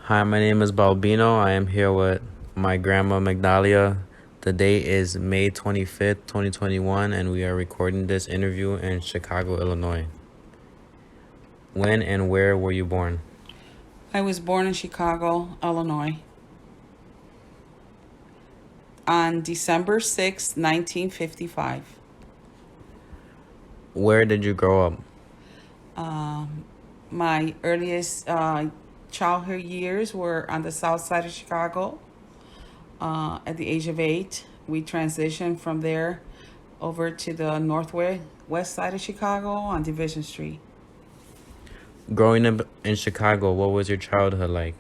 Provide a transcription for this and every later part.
Hi, my name is Balbino. I am here with my grandma Migdalia. The date is May 25th, 2021, and we are recording this interview in Chicago, Illinois. When and where were you born? I was born in Chicago, Illinois, on December 6th, 1955. Where did you grow up? My earliest childhood years were on the south side of Chicago. At the age of 8, we transitioned from there over to the northwest west side of Chicago on Division Street. Growing up in Chicago, what was your childhood like?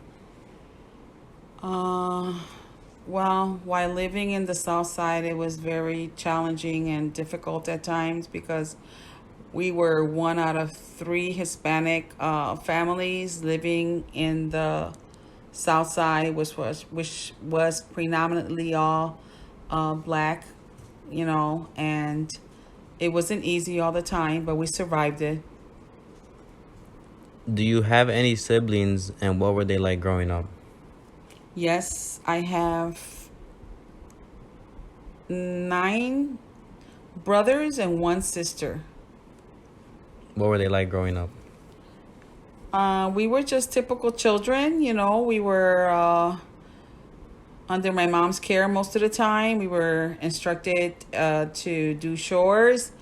Uh, well, while living in the south side, it was very challenging and difficult at times because we were one out of three Hispanic families living in the South Side, which was predominantly all black, and it wasn't easy all the time, but we survived it. Do you have any siblings, and what were they like growing up? Yes, I have 9 brothers and 1 sister. What were they like growing up? We were just typical children, we were under my mom's care most of the time. We were instructed to do chores.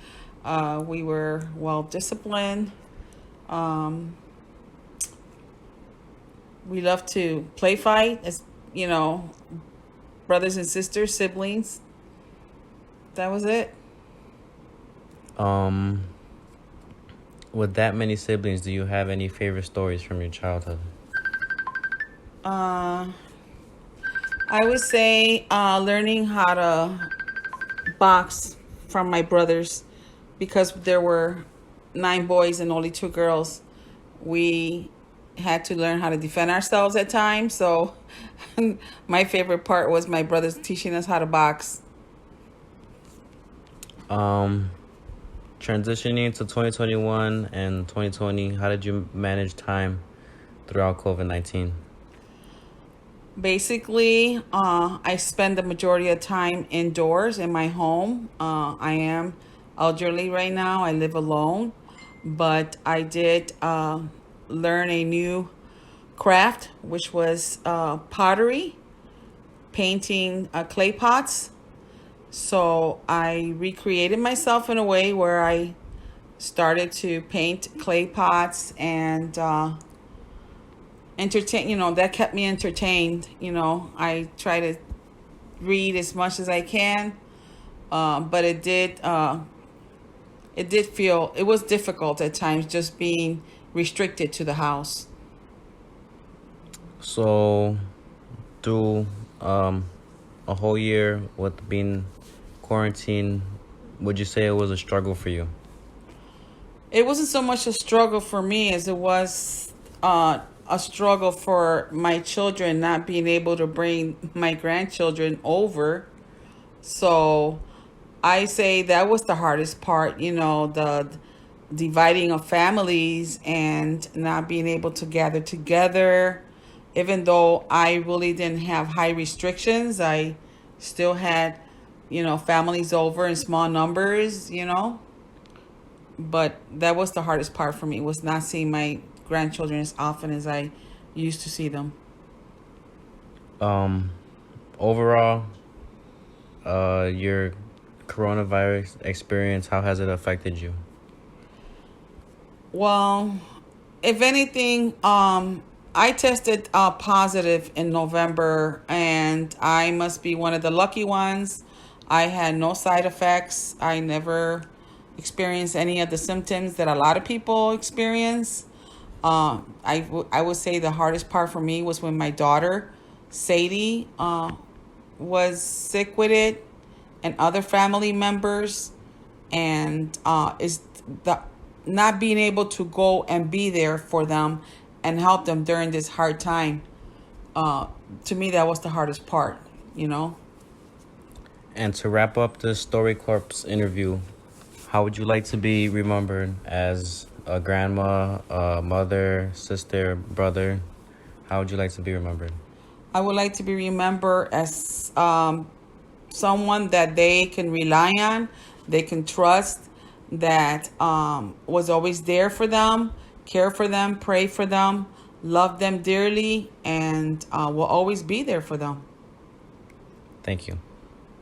We were well disciplined. Um, we loved to play fight as, brothers and sisters, siblings. That was it. Um, with that many siblings, do you have any favorite stories from your childhood? Uh, I would say learning how to box from my brothers because there were 9 boys and only 2 girls. We had to learn how to defend ourselves at times. So my favorite part was my brothers teaching us how to box. Um, Transitioning to 2021 and 2020, how did you manage time throughout COVID-19? Basically, I spend the majority of time indoors in my home. I am elderly right now. I live alone, but I did learn a new craft, which was pottery, painting clay pots. So I recreated myself in a way where I started to paint clay pots and entertain. That kept me entertained. I try to read as much as I can, but it did feel it was difficult at times just being restricted to the house. So, through a whole year with being quarantined, would you say it was a struggle for you? It wasn't so much a struggle for me as it was a struggle for my children not being able to bring my grandchildren over. So I say that was the hardest part, the dividing of families and not being able to gather together. Even though I really didn't have high restrictions, I still had, families over in small numbers. But that was the hardest part for me, was not seeing my grandchildren as often as I used to see them. Um, Overall, your coronavirus experience, how has it affected you? Well, if anything, I tested positive in November, and I must be one of the lucky ones. I had no side effects. I never experienced any of the symptoms that a lot of people experience. I would say the hardest part for me was when my daughter, Sadie, was sick with it, and other family members, and is the not being able to go and be there for them and help them during this hard time. Uh, to me, that was the hardest part. You know. And to wrap up the Story Corpse interview, how would you like to be remembered? As a grandma, a mother, sister, brother? How would you like to be remembered? I would like to be remembered as someone that they can rely on, they can trust, that was always there for them, care for them, pray for them, love them dearly, and will always be there for them. Thank you.